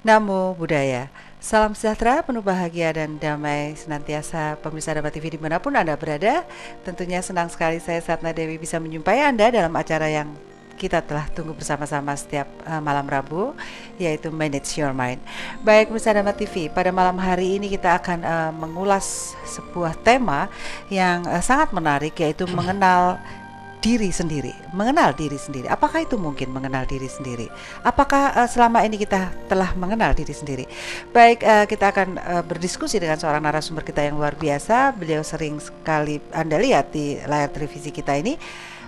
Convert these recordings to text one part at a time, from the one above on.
Namo Buddhaya. Salam sejahtera, penuh bahagia dan damai senantiasa pemirsa Dhamma TV dimanapun Anda berada. Tentunya senang sekali saya Satna Dewi bisa menjumpai Anda dalam acara yang kita telah tunggu bersama-sama setiap malam Rabu, yaitu Manage Your Mind. Baik pemirsa Dhamma TV, pada malam hari ini kita akan mengulas sebuah tema yang sangat menarik, yaitu mengenal diri sendiri, mengenal diri sendiri. Apakah itu mungkin mengenal diri sendiri? Apakah selama ini kita telah mengenal diri sendiri? Baik, kita akan berdiskusi dengan seorang narasumber kita yang luar biasa. Beliau sering sekali Anda lihat di layar televisi kita ini.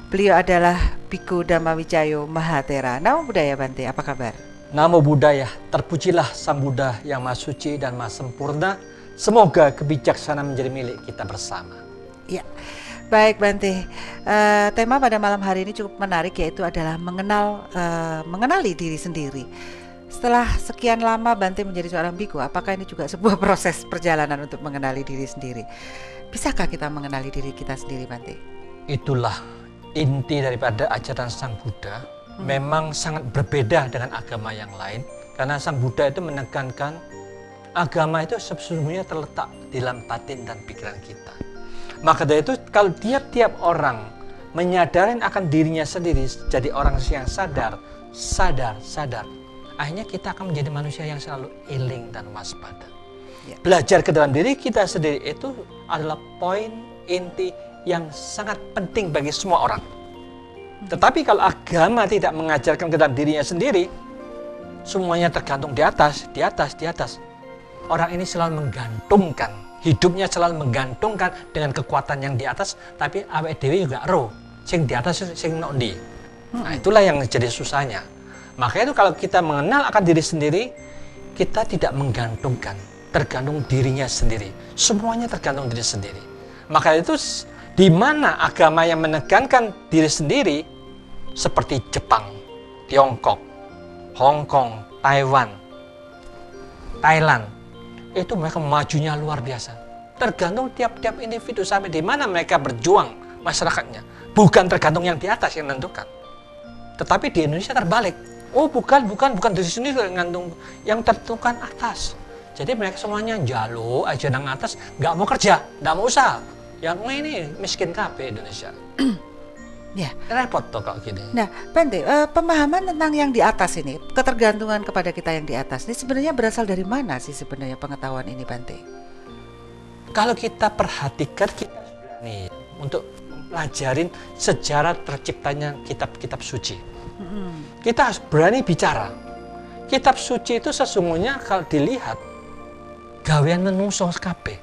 Beliau adalah Bhikkhu Dhammawicayo Mahathera. Namo Buddhaya Bante, apa kabar? Namo Buddhaya, terpujilah Sang Buddha yang Maha Suci dan Maha Sempurna. Semoga kebijaksanaan menjadi milik kita bersama. Ya. Baik Bante, tema pada malam hari ini cukup menarik, yaitu adalah mengenali diri sendiri. Setelah sekian lama Bante menjadi seorang biku, apakah ini juga sebuah proses perjalanan untuk mengenali diri sendiri? Bisakah kita mengenali diri kita sendiri, Bante? Itulah inti daripada ajaran Sang Buddha. Memang sangat berbeda dengan agama yang lain, karena Sang Buddha itu menekankan agama itu sesungguhnya terletak di dalam batin dan pikiran kita. Maka dari itu, kalau tiap-tiap orang menyadarin akan dirinya sendiri, jadi orang yang sadar, akhirnya kita akan menjadi manusia yang selalu iling dan waspada. Ya. Belajar ke dalam diri kita sendiri itu adalah poin inti yang sangat penting bagi semua orang. Tetapi kalau agama tidak mengajarkan ke dalam dirinya sendiri, semuanya tergantung di atas. Orang ini selalu menggantungkan. Hidupnya selalu menggantungkan dengan kekuatan yang di atas, tapi awake dhewe juga ero sing di atas sing ndi. Nah, itulah yang jadi susahnya. Makanya itu kalau kita mengenal akan diri sendiri, kita tidak menggantungkan, tergantung dirinya sendiri. Semuanya tergantung diri sendiri. Maka itu di mana agama yang menekankan diri sendiri seperti Jepang, Tiongkok, Hong Kong, Taiwan, Thailand, itu mereka majunya luar biasa. Tergantung tiap-tiap individu sampai di mana mereka berjuang masyarakatnya. Bukan tergantung yang di atas yang menentukan. Tetapi di Indonesia terbalik. Oh bukan dari sini yang tertentukan atas. Jadi mereka semuanya jaluk aja nang atas, nggak mau kerja, nggak mau usaha. Yang ini miskin kabeh Indonesia. Ya, repot toh kalau gini. Nah, Bante, pemahaman tentang yang di atas ini, ketergantungan kepada kita yang di atas ini sebenarnya berasal dari mana sih sebenarnya pengetahuan ini, Bante? Kalau kita perhatikan, kita nih untuk mempelajarin sejarah terciptanya kitab-kitab suci. Kita harus berani bicara. Kitab suci itu sesungguhnya kalau dilihat gawean menungso kabeh.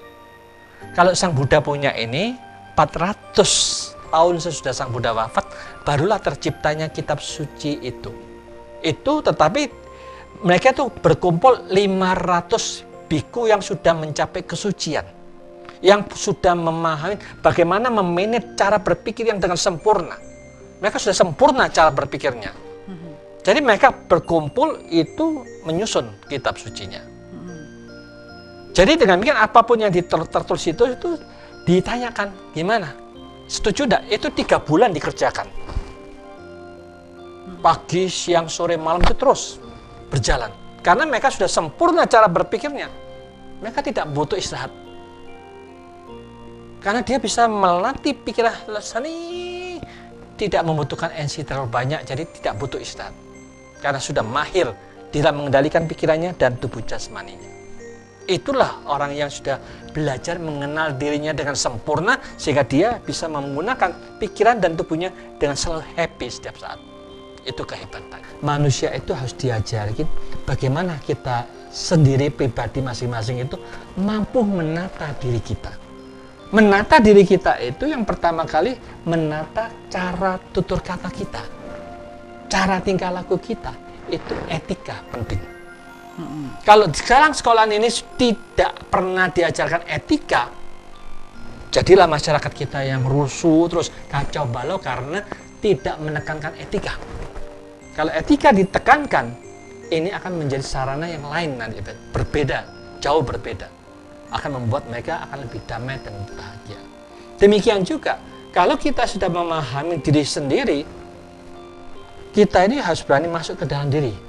Kalau Sang Buddha punya ini 400 tahun sesudah Sang Buddha wafat, barulah terciptanya kitab suci itu. Tetapi mereka itu berkumpul 500 biku yang sudah mencapai kesucian, yang sudah memahami bagaimana memanage cara berpikir yang dengan sempurna. Mereka sudah sempurna cara berpikirnya. Jadi mereka berkumpul itu menyusun kitab sucinya. Jadi dengan demikian apapun yang tertulis itu ditanyakan gimana? Setuju enggak? Itu 3 bulan dikerjakan. Pagi, siang, sore, malam itu terus berjalan. Karena mereka sudah sempurna cara berpikirnya. Mereka tidak butuh istirahat. Karena dia bisa melatih pikiran lesani, tidak membutuhkan energi terlalu banyak, jadi tidak butuh istirahat. Karena sudah mahir di dalam mengendalikan pikirannya dan tubuh jasmaninya. Itulah orang yang sudah belajar mengenal dirinya dengan sempurna, sehingga dia bisa menggunakan pikiran dan tubuhnya dengan selalu happy setiap saat. Itu kehebatan. Manusia itu harus diajarkan bagaimana kita sendiri pribadi masing-masing itu mampu menata diri kita. Menata diri kita itu yang pertama kali menata cara tutur kata kita. Cara tingkah laku kita, itu etika penting. Kalau sekarang sekolah ini tidak pernah diajarkan etika, jadilah masyarakat kita yang rusuh terus kacau balau karena tidak menekankan etika. Kalau etika ditekankan, ini akan menjadi sarana yang lain nanti, berbeda, jauh berbeda, akan membuat mereka akan lebih damai dan bahagia. Demikian juga kalau kita sudah memahami diri sendiri, kita ini harus berani masuk ke dalam diri.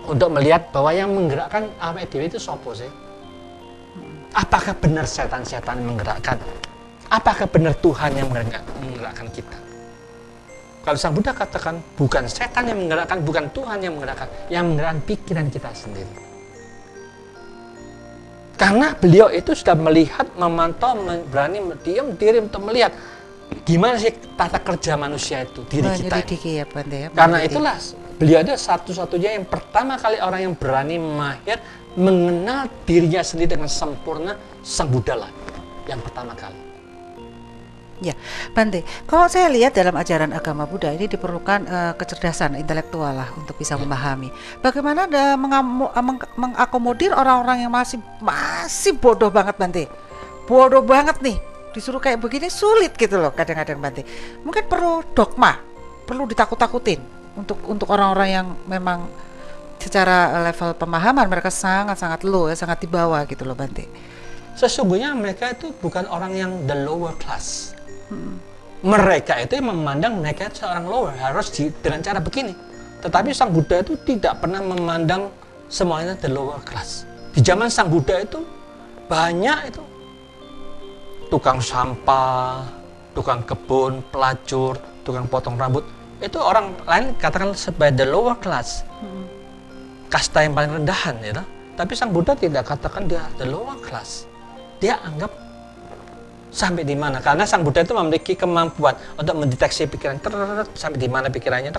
untuk melihat bahwa yang menggerakkan awake dhewe itu sapa sih? Apakah benar setan-setan yang menggerakkan? Apakah benar Tuhan yang menggerakkan kita? Kalau Sang Buddha katakan bukan setan yang menggerakkan, bukan Tuhan yang menggerakkan pikiran kita sendiri. Karena beliau itu sudah melihat, memantau, berani diam diri untuk melihat gimana sih tata kerja manusia itu, diri kita ini. Ya, Bante, ya, karena itulah beliau ada satu-satunya yang pertama kali orang yang berani mahir mengenal dirinya sendiri dengan sempurna, Sang Buddha lah yang pertama kali. Ya, Bante, kalau saya lihat dalam ajaran agama Buddha ini diperlukan kecerdasan intelektual lah untuk bisa memahami bagaimana mengakomodir orang-orang yang masih bodoh banget, Bante. Bodoh banget nih, disuruh kayak begini sulit gitu loh kadang-kadang, Bante. Mungkin perlu dogma, perlu ditakut-takutin untuk orang-orang yang memang secara level pemahaman mereka sangat-sangat low, sangat di bawah gitu loh, Bante. Sesungguhnya mereka itu bukan orang yang the lower class. Mereka itu yang memandang mereka seorang lower harus dengan cara begini. Tetapi Sang Buddha itu tidak pernah memandang semuanya the lower class. Di zaman Sang Buddha itu banyak itu tukang sampah, tukang kebun, pelacur, tukang potong rambut. Itu orang lain katakan sebagai the lower class, kasta yang paling rendahan, ya. Tapi Sang Buddha tidak katakan dia the lower class. Dia anggap sampai di mana, karena Sang Buddha itu memiliki kemampuan untuk mendeteksi pikiran sampai di mana pikirannya.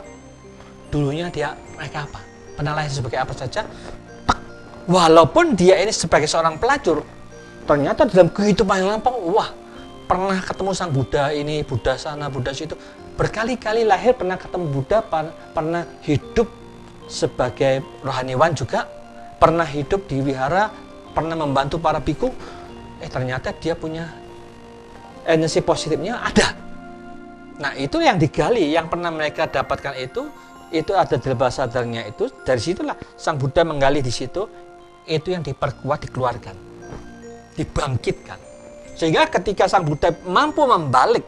Dulunya mereka apa, pernah lahir sebagai apa saja. Walaupun dia ini sebagai seorang pelacur, ternyata dalam kehidupan yang lampau, pernah ketemu Sang Buddha ini, Buddha sana, Buddha situ, berkali-kali lahir pernah ketemu Buddha, pernah hidup sebagai rohaniwan juga, pernah hidup di wihara, pernah membantu para biku. Ternyata dia punya energi positifnya ada. Nah, itu yang digali, yang pernah mereka dapatkan itu ada dalam bahasa sadarnya itu. Dari situlah Sang Buddha menggali di situ, itu yang diperkuat, dikeluarkan, dibangkitkan. Sehingga ketika Sang Buddha mampu membalik,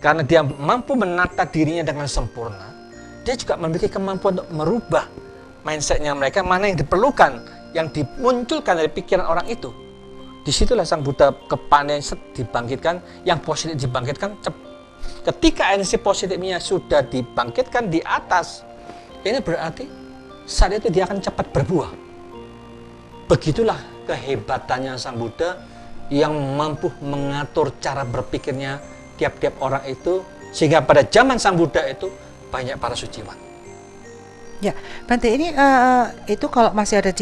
karena dia mampu menata dirinya dengan sempurna, dia juga memiliki kemampuan untuk merubah mindsetnya mereka, mana yang diperlukan, yang dimunculkan dari pikiran orang itu. Disitulah Sang Buddha kepanen dibangkitkan, yang positif dibangkitkan. Ketika energi positifnya sudah dibangkitkan di atas, ini berarti saat itu dia akan cepat berbuah. Begitulah kehebatannya Sang Buddha yang mampu mengatur cara berpikirnya tiap-tiap orang itu, sehingga pada zaman Sang Buddha itu banyak para suciwan. Ya, Bante, ini itu kalau masih ada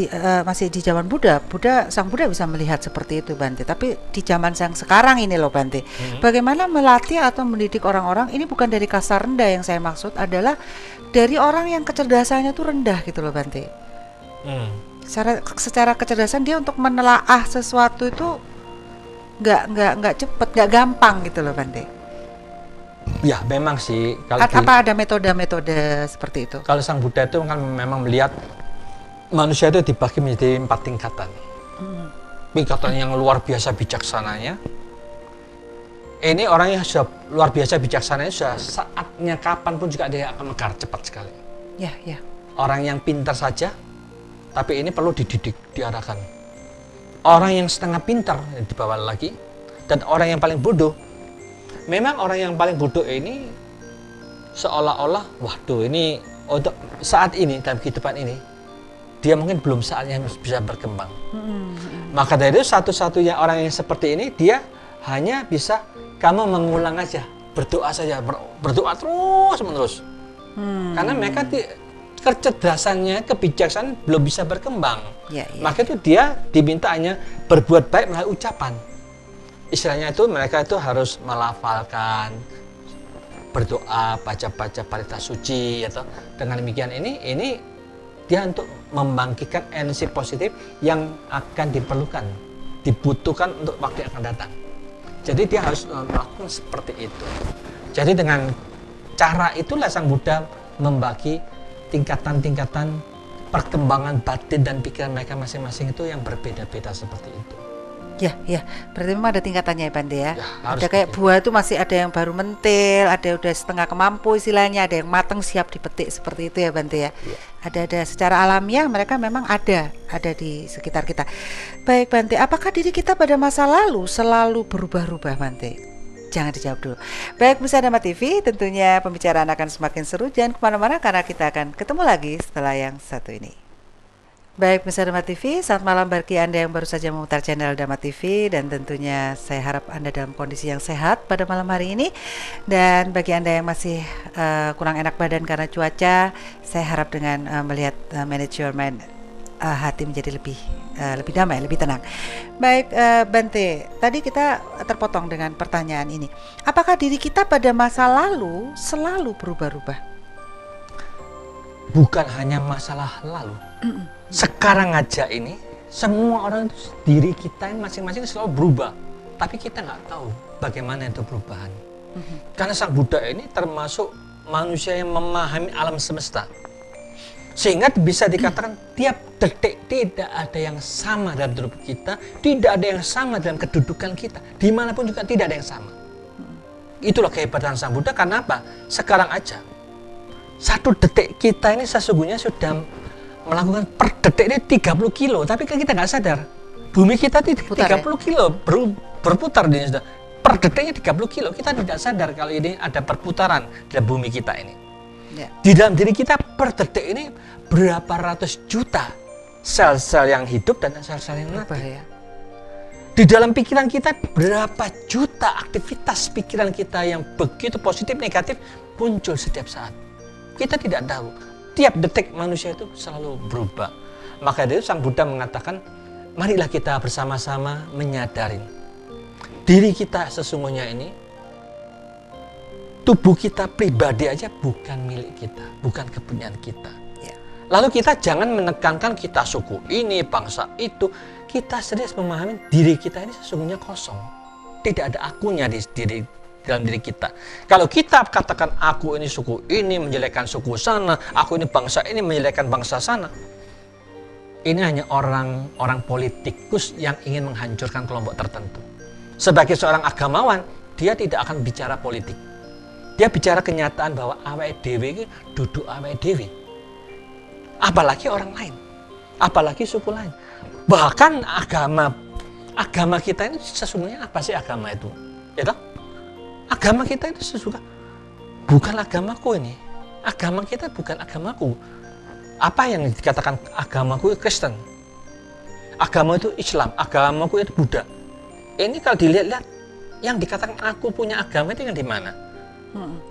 masih di zaman Buddha, Sang Buddha bisa melihat seperti itu, Bante. Tapi di zaman yang sekarang ini loh, Bante, bagaimana melatih atau mendidik orang-orang ini bukan dari kasta rendah, yang saya maksud adalah dari orang yang kecerdasannya tuh rendah gitu loh, Bante. Secara kecerdasan dia untuk menelaah sesuatu itu nggak cepet, nggak gampang gitu loh, Bante. Ya, memang sih. Apa ada metode-metode seperti itu? Kalau Sang Buddha itu kan memang melihat manusia itu dibagi menjadi 4 tingkatan. Tingkatan yang luar biasa bijaksananya. Ini orang yang sudah luar biasa bijaksananya, sudah saatnya kapanpun juga dia akan mekar cepat sekali. Ya. Orang yang pintar saja, tapi ini perlu dididik, diarahkan. Orang yang setengah pintar dibawa lagi, dan orang yang paling bodoh. Memang orang yang paling bodoh ini seolah-olah, ini untuk saat ini, dalam kehidupan ini, dia mungkin belum saatnya bisa berkembang. Maka dari itu satu-satunya orang yang seperti ini, dia hanya bisa kamu mengulang aja, berdoa saja, berdoa terus-menerus. Karena mereka kecerdasannya, kebijaksanaan belum bisa berkembang. Maka itu dia diminta hanya berbuat baik melalui ucapan. Istilahnya itu mereka itu harus melafalkan, berdoa, baca-baca parita suci, atau dengan demikian ini dia untuk membangkitkan energi positif yang akan dibutuhkan untuk waktu yang akan datang. Jadi dia harus melakukan seperti itu. Jadi dengan cara itulah Sang Buddha membagi tingkatan-tingkatan perkembangan batin dan pikiran mereka masing-masing itu yang berbeda-beda seperti itu. Ya, berarti memang ada tingkatannya ya Bante ya. Ya, harus Ada kayak begitu. buah itu masih ada yang baru mentil, ada yang udah setengah kemampu istilahnya, ada yang matang siap dipetik seperti itu ya Bante ya. Ya. Ada secara alamiah mereka memang ada di sekitar kita. Baik Bante, apakah diri kita pada masa lalu selalu berubah-ubah Bante? Jangan dijawab dulu. Baik, Musa Dhamma TV, tentunya pembicaraan akan semakin seru. Jangan kemana-mana karena kita akan ketemu lagi setelah yang satu ini. Baik, Pemirsa Dhamma TV, selamat malam bagi Anda yang baru saja memutar channel Dhamma TV, dan tentunya saya harap Anda dalam kondisi yang sehat pada malam hari ini. Dan bagi Anda yang masih kurang enak badan karena cuaca, saya harap dengan melihat manage your mind, hati menjadi lebih damai, lebih tenang. Baik, Bante, tadi kita terpotong dengan pertanyaan ini. Apakah diri kita pada masa lalu selalu berubah-ubah? Bukan hanya masalah lalu. Sekarang aja ini semua orang itu diri kita yang masing-masing selalu berubah, tapi kita nggak tahu bagaimana itu perubahan. Karena Sang Buddha ini termasuk manusia yang memahami alam semesta, sehingga bisa dikatakan tiap detik tidak ada yang sama dalam tubuh kita, tidak ada yang sama dalam kedudukan kita, dimanapun juga tidak ada yang sama. Itulah kehebatan Sang Buddha. Karena apa? Sekarang aja satu detik kita ini sesungguhnya sudah melakukan per detik ini 30 kilo, tapi kan kita nggak sadar bumi kita itu 30 kilo berputar di sudah per detiknya 30 kilo. Kita tidak sadar kalau ini ada perputaran dalam bumi kita ini. Di dalam diri kita per detik ini berapa ratus juta sel-sel yang hidup dan sel-sel yang mati. Di dalam pikiran kita berapa juta aktivitas pikiran kita yang begitu positif negatif muncul setiap saat. Kita tidak tahu. Tiap detik manusia itu selalu berubah. Maka dari itu Sang Buddha mengatakan, marilah kita bersama-sama menyadari diri kita sesungguhnya ini, tubuh kita pribadi aja bukan milik kita, bukan kepunyaan kita. Lalu kita jangan menekankan kita suku ini, bangsa itu. Kita serius memahami diri kita ini sesungguhnya kosong. Tidak ada akunya di dalam diri kita. Kalau kita katakan aku ini suku ini menjelekkan suku sana, aku ini bangsa ini menjelekkan bangsa sana, ini hanya orang politikus yang ingin menghancurkan kelompok tertentu. Sebagai seorang agamawan, dia tidak akan bicara politik. Dia bicara kenyataan bahwa awake dhewe iki duduk awake dhewe. Apalagi orang lain, apalagi suku lain. Bahkan agama kita ini sesungguhnya apa sih agama itu? Ya toh? Agama kita itu sesuka bukan agamaku ini. Agama kita bukan agamaku. Apa yang dikatakan agamaku itu Kristen, agama itu Islam, agamaku itu Buddha. Ini kalau dilihat-lihat, yang dikatakan aku punya agama itu yang di mana?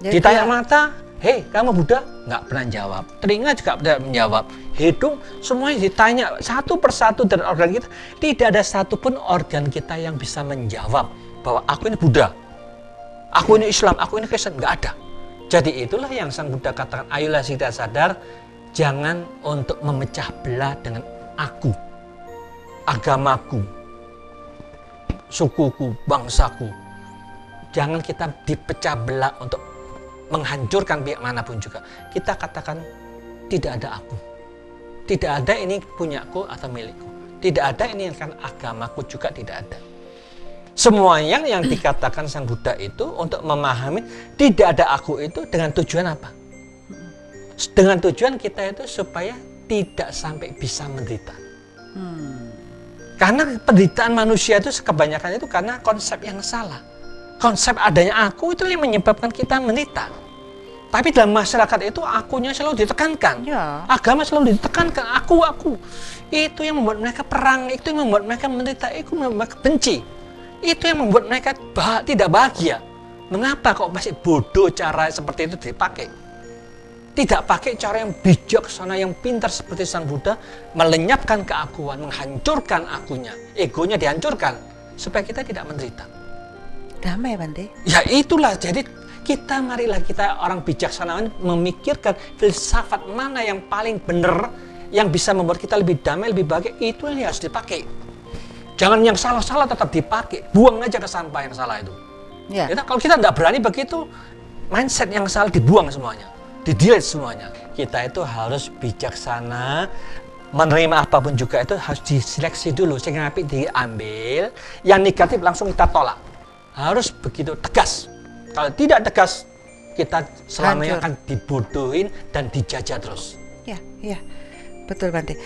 Ditanya mata, hei kamu Buddha? Nggak pernah jawab. Telinga juga tidak menjawab. Hidung, semuanya ditanya satu persatu dari organ kita. Tidak ada satupun organ kita yang bisa menjawab bahwa aku ini Buddha, aku ini Islam, aku ini Kristen. Nggak ada. Jadi itulah yang Sang Buddha katakan, ayolah kita sadar, jangan untuk memecah belah dengan aku, agamaku, sukuku, bangsaku. Jangan kita dipecah belah untuk menghancurkan pihak manapun juga. Kita katakan tidak ada aku, tidak ada ini punyaku atau milikku, tidak ada ini kan agamaku juga tidak ada. Semua yang dikatakan Sang Buddha itu untuk memahami tidak ada aku itu dengan tujuan apa? Dengan tujuan kita itu supaya tidak sampai bisa menderita. Karena penderitaan manusia itu kebanyakan itu karena konsep yang salah. Konsep adanya aku itu yang menyebabkan kita menderita. Tapi dalam masyarakat itu akunya selalu ditekankan. Agama selalu ditekankan, aku. Itu yang membuat mereka perang, itu yang membuat mereka menderita, itu yang membuat mereka benci. Itu yang membuat mereka tidak bahagia. Mengapa kok masih bodoh cara seperti itu dipakai? Tidak pakai cara yang bijaksana, yang pintar seperti Sang Buddha, melenyapkan keakuan, menghancurkan akunya, egonya dihancurkan, supaya kita tidak menderita. Damai Bante. Ya itulah, jadi marilah kita orang bijaksana memikirkan filsafat mana yang paling benar, yang bisa membuat kita lebih damai, lebih bahagia, itu yang harus dipakai. Jangan yang salah-salah tetap dipakai, buang aja ke sampah yang salah itu. Kalau kita tidak berani begitu, mindset yang salah dibuang semuanya, di-delete semuanya. Kita itu harus bijaksana, menerima apapun juga itu harus diseleksi dulu, sehingga nanti diambil, yang negatif langsung kita tolak. Harus begitu tegas. Kalau tidak tegas, kita selamanya akan dibodohin dan dijajah terus. Ya, betul Bante.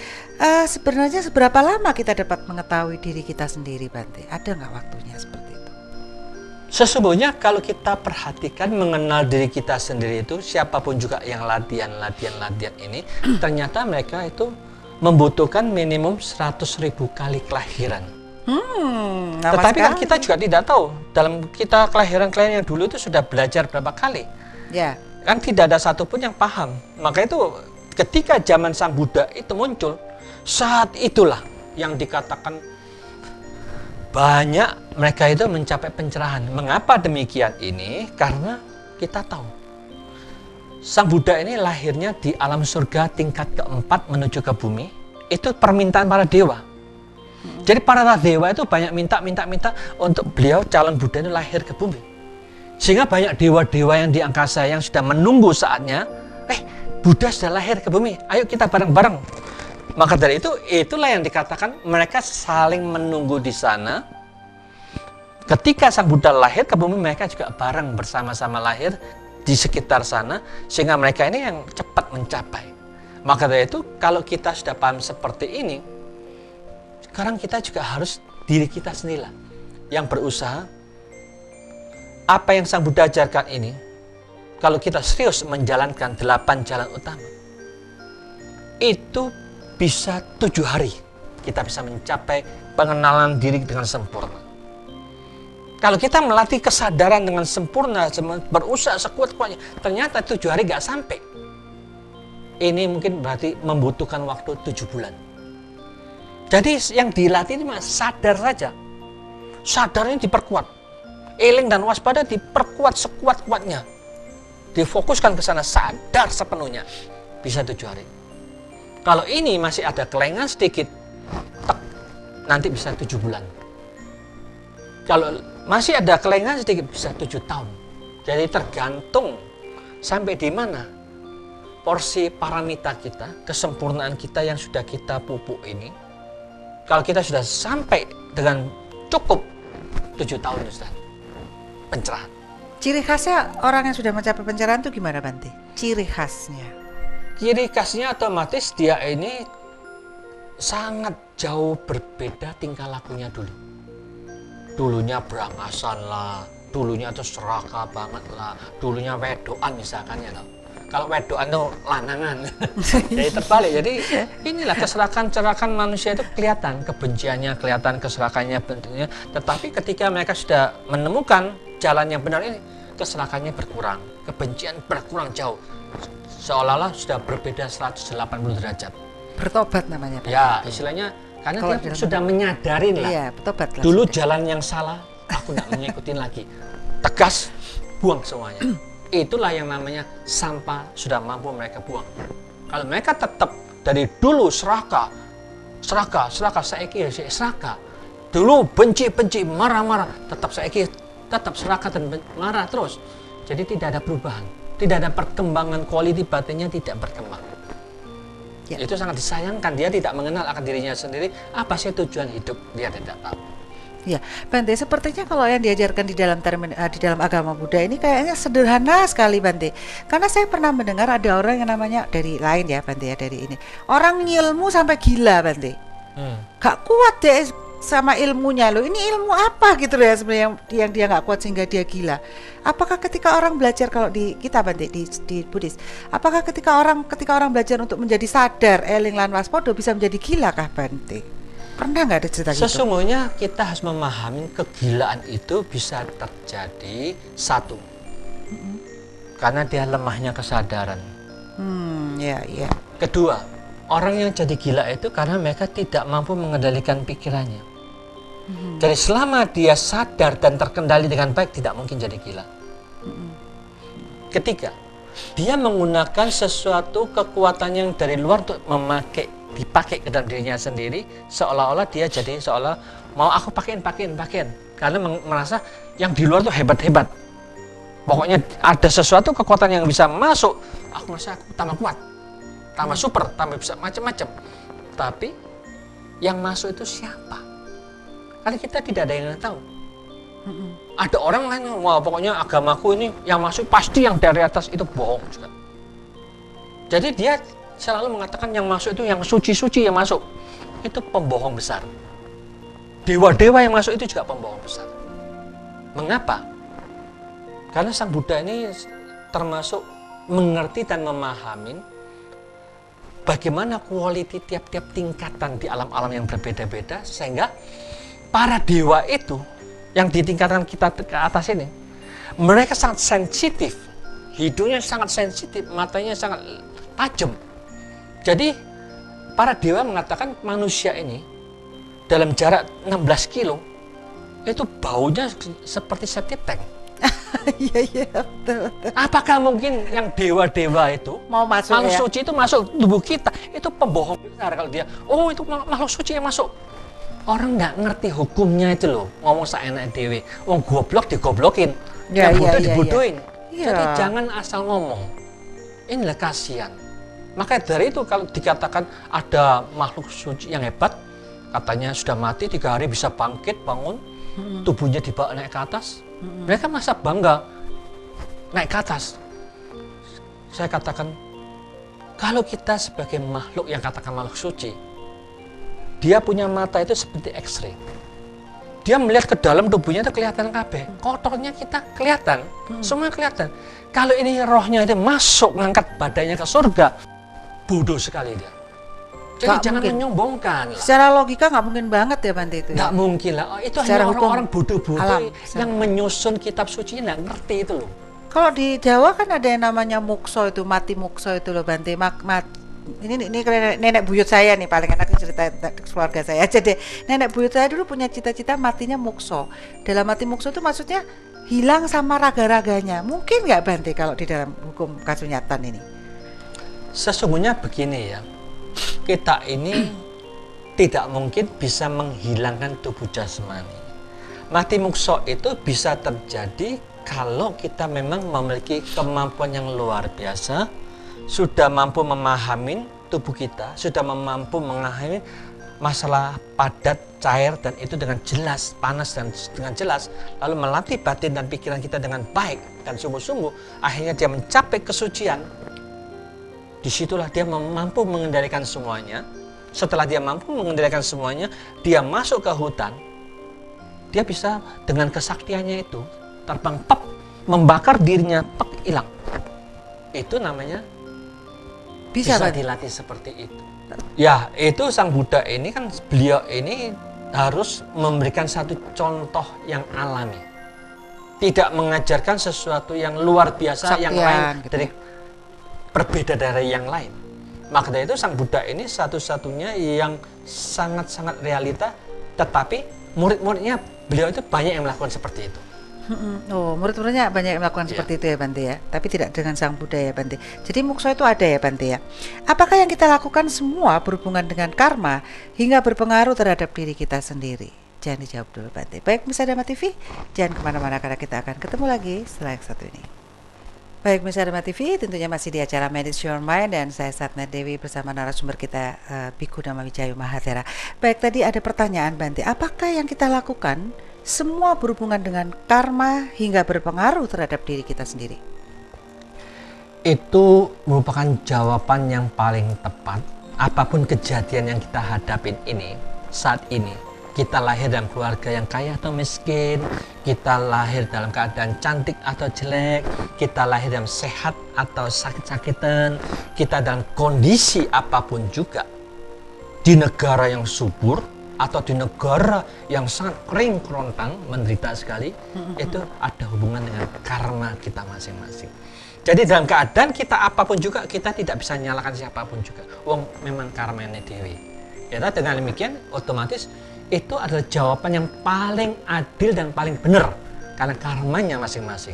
Sebenarnya seberapa lama kita dapat mengetahui diri kita sendiri, Bante? Ada nggak waktunya seperti itu? Sesungguhnya kalau kita perhatikan mengenal diri kita sendiri itu, siapapun juga yang latihan ini, ternyata mereka itu membutuhkan minimum 100.000 kali kelahiran. Tetapi kan kita juga tidak tahu, dalam kita kelahiran yang dulu itu sudah belajar berapa kali. Ya. Kan tidak ada satupun yang paham. Maka itu ketika zaman Sang Buddha itu muncul, saat itulah yang dikatakan banyak mereka itu mencapai pencerahan. Mengapa demikian ini? Karena kita tahu Sang Buddha ini lahirnya di alam surga tingkat keempat menuju ke bumi. Itu permintaan para dewa. Jadi para dewa itu banyak minta untuk beliau calon Buddha itu lahir ke bumi. Sehingga banyak dewa-dewa yang di angkasa yang sudah menunggu saatnya, Buddha sudah lahir ke bumi, ayo kita bareng-bareng. Maka dari itu, itulah yang dikatakan mereka saling menunggu di sana. Ketika Sang Buddha lahir ke bumi, mereka juga bareng bersama-sama lahir di sekitar sana, sehingga mereka ini yang cepat mencapai. Maka dari itu, kalau kita sudah paham seperti ini, sekarang kita juga harus diri kita sendirilah yang berusaha. Apa yang Sang Buddha ajarkan ini, kalau kita serius menjalankan 8 jalan utama, itu bisa 7 hari kita bisa mencapai pengenalan diri dengan sempurna. Kalau kita melatih kesadaran dengan sempurna, berusaha sekuat-kuatnya, ternyata 7 hari gak sampai. Ini mungkin berarti membutuhkan waktu 7 bulan. Jadi yang dilatih ini sadar saja. Sadarnya diperkuat. Eling dan waspada diperkuat sekuat-kuatnya. Difokuskan ke sana, sadar sepenuhnya. Bisa 7 hari. Kalau ini masih ada kelengan sedikit, nanti bisa 7 bulan. Kalau masih ada kelengan sedikit, bisa 7 tahun. Jadi tergantung sampai di mana porsi paramita kita, kesempurnaan kita yang sudah kita pupuk ini. Kalau kita sudah sampai dengan cukup 7 tahun Ustaz, pencerahan. Ciri khasnya orang yang sudah mencapai pencerahan itu gimana Bante? Ciri khasnya? Ciri khasnya otomatis dia ini sangat jauh berbeda tingkah lakunya dulu. Dulunya berangasan lah, dulunya tuh serakah banget lah, dulunya wedoan misalkan ya loh. Kalau wedoan tuh lanangan. Jadi terbalik. Jadi inilah keserakan-cerakan manusia itu kelihatan, kebenciannya kelihatan, keserakannya bentuknya. Tetapi ketika mereka sudah menemukan jalan yang benar ini, keserakannya berkurang, kebencian berkurang jauh. Seolah-olah sudah berbeda 180 derajat. Bertobat namanya Pak. Ya, istilahnya karena dia sudah menyadari lah. Iya, bertobat lah. Dulu jalan yang salah, aku tidak mengikutin lagi. Tegas, buang semuanya. Itulah yang namanya sampah sudah mampu mereka buang. Kalau mereka tetap dari dulu serakah, saiki serakah. Dulu benci, marah, tetap saiki tetap serakah dan marah terus. Jadi tidak ada perubahan, tidak ada perkembangan, quality batinnya tidak berkembang. Ya. Itu sangat disayangkan, dia tidak mengenal akan dirinya sendiri, apa sih tujuan hidup, dia tidak tahu. Ya, Bante, sepertinya kalau yang diajarkan di dalam agama Buddha ini kayaknya sederhana sekali, Bante. Karena saya pernah mendengar ada orang yang namanya dari lain ya, Bante ya, dari ini. Orang ngilmu sampai gila, Bante. Gak kuat deh sama ilmunya loh. Ini ilmu apa gitu loh ya sebenarnya yang dia gak kuat sehingga dia gila. Apakah ketika orang belajar, kalau di kita Bante di Buddhis, apakah ketika orang belajar untuk menjadi sadar, eling lan waspada bisa menjadi gila kah, Bante? Pernah nggak ada cerita gitu? Sesungguhnya kita harus memahami kegilaan itu bisa terjadi satu, karena dia lemahnya kesadaran. Ya. Kedua, orang yang jadi gila itu karena mereka tidak mampu mengendalikan pikirannya. Jadi selama dia sadar dan terkendali dengan baik, tidak mungkin jadi gila. Ketiga, dia menggunakan sesuatu kekuatan yang dari luar untuk dipakai ke dalam dirinya sendiri, seolah-olah dia jadi seolah mau aku pakein karena merasa yang di luar tuh hebat. Pokoknya ada sesuatu kekuatan yang bisa masuk, aku merasa aku tambah kuat, tambah super, tambah bisa macam-macam. Tetapi yang masuk itu siapa? Karena kita tidak ada yang tahu. Ada orang lain, wah pokoknya agamaku ini yang masuk pasti yang dari atas, itu bohong juga. Jadi dia selalu mengatakan yang masuk itu yang suci-suci yang masuk. Itu pembohong besar. Dewa-dewa yang masuk itu juga pembohong besar. Mengapa? Karena Sang Buddha ini termasuk mengerti dan memahami bagaimana kualiti tiap-tiap tingkatan di alam-alam yang berbeda-beda, sehingga para dewa itu yang ditingkatkan kita ke atas ini, mereka sangat sensitif, hidungnya sangat sensitif, matanya sangat tajam. Jadi para dewa mengatakan manusia ini dalam jarak 16 kilo itu baunya seperti septic tank. Iya betul. Apakah mungkin yang dewa-dewa itu Mau masuk makhluk ya? suci itu masuk tubuh kita? Itu pembohong besar kalau dia, oh itu makhluk suci yang masuk. Orang nggak ngerti hukumnya itu loh, ngomong seenak dewe. Wong goblok digoblokin, Ya, yang bodoh iya, iya, dibodohin. iya. Jadi jangan asal ngomong. Inilah kasihan. Maka dari itu kalau dikatakan ada makhluk suci yang hebat, katanya sudah mati 3 hari bisa bangkit, bangun, tubuhnya dibawa naik ke atas, mereka masa bangga naik ke atas. Saya katakan, kalau kita sebagai makhluk yang katakan makhluk suci, dia punya mata itu seperti X-ray. Dia melihat ke dalam tubuhnya itu kelihatan kabeh. Kotornya kita kelihatan, semua kelihatan. Kalau ini rohnya itu masuk ngangkat badannya ke surga, bodoh sekali dia. Jadi Nggak jangan mungkin. menyombongkan lah. Secara logika nggak mungkin banget ya Bante itu. Nggak Ya? mungkin lah. Oh, itu Secara hanya hukum orang-orang bodoh-bodoh alam. yang menyusun kitab suci nggak ngerti itu loh. Kalau di Jawa kan ada yang namanya mukso itu, mati mukso itu loh Bante. Ini nenek buyut saya nih, paling enak cerita tentang keluarga saya aja deh. Nenek buyut saya dulu punya cita-cita matinya mukso. Dalam mati mukso itu maksudnya hilang sama raga-raganya. Mungkin nggak Bante kalau di dalam hukum kasunyatan ini? Sesungguhnya begini ya, kita ini tidak mungkin bisa menghilangkan tubuh jasmani. Mati mukso itu bisa terjadi kalau kita memang memiliki kemampuan yang luar biasa, sudah mampu memahami tubuh kita, sudah mampu memahami masalah padat, cair, dan itu dengan jelas, panas dan dengan jelas, lalu melatih batin dan pikiran kita dengan baik dan sungguh-sungguh, akhirnya dia mencapai kesucian. Disitulah dia mampu mengendalikan semuanya. Setelah dia mampu mengendalikan semuanya, dia masuk ke hutan, dia bisa dengan kesaktiannya itu terbang, pep, membakar dirinya, pep, hilang. Itu namanya bisa Bante? dilatih seperti itu. Ya, itu Sang Buddha ini kan, beliau ini harus memberikan satu contoh yang alami. Tidak mengajarkan sesuatu yang luar biasa, yang lain gitu dari ya. berbeda dari yang lain. Maka dari itu Sang Buddha ini satu-satunya yang sangat-sangat realita, tetapi murid-muridnya beliau itu banyak yang melakukan seperti itu. Oh, murid-muridnya banyak yang melakukan seperti itu ya Bante ya. Tapi tidak dengan Sang Buddha ya Bante. Jadi mukso itu ada ya Bante ya. Apakah yang kita lakukan semua berhubungan dengan karma hingga berpengaruh terhadap diri kita sendiri? Jangan dijawab dulu Bante. Baik Misa Dhamma TV, jangan kemana-mana karena kita akan ketemu lagi setelah yang satu ini. Baik Misa Dhamma TV, tentunya masih di acara Manage Your Mind dan saya Satna Dewi bersama narasumber kita Biku Dhamma Wijaya Mahathera. Baik, tadi ada pertanyaan Bante, apakah yang kita lakukan semua berhubungan dengan karma hingga berpengaruh terhadap diri kita sendiri? Itu merupakan jawaban yang paling tepat. Apapun kejadian yang kita hadapin ini, saat ini, kita lahir dalam keluarga yang kaya atau miskin, kita lahir dalam keadaan cantik atau jelek, kita lahir dalam sehat atau sakit-sakitan, kita dalam kondisi apapun juga, di negara yang subur atau di negara yang sangat kering kerontang, menderita sekali, itu ada hubungan dengan karma kita masing-masing. Jadi dalam keadaan kita apapun juga, kita tidak bisa menyalahkan siapapun juga. Wong memang karmanya dewi. Ya, dengan demikian otomatis itu adalah jawaban yang paling adil dan paling benar karena karmanya masing-masing.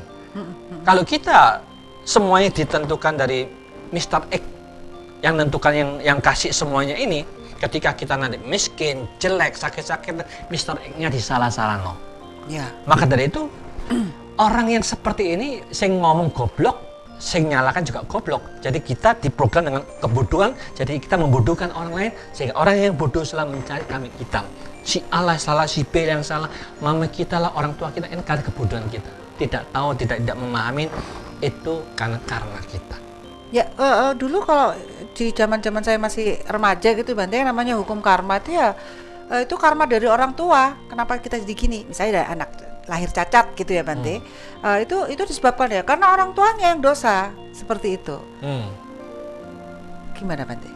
Kalau kita semuanya ditentukan dari Mr. X yang menentukan yang kasih semuanya ini, ketika kita nanti miskin, jelek, sakit-sakit, Mr. X-nya disalah-salah no. Ya. Maka dari itu orang yang seperti ini sing ngomong goblok, sing nyalakan juga goblok. Jadi kita diprogram dengan kebodohan, jadi kita membodohkan orang lain, sehingga orang yang bodoh selalu mencari kambing hitam. Si A lah salah, si B yang salah, mama kita lah, orang tua kita, ini karena kebodohan kita. Tidak tahu, tidak memahami, itu karena kita. Ya, dulu kalau di zaman-zaman saya masih remaja gitu Bante, yang namanya hukum karma itu ya itu karma dari orang tua. Kenapa kita jadi gini? Misalnya ada anak lahir cacat gitu ya Bante. Itu disebabkan ya karena orang tuanya yang dosa, seperti itu. Gimana Bante?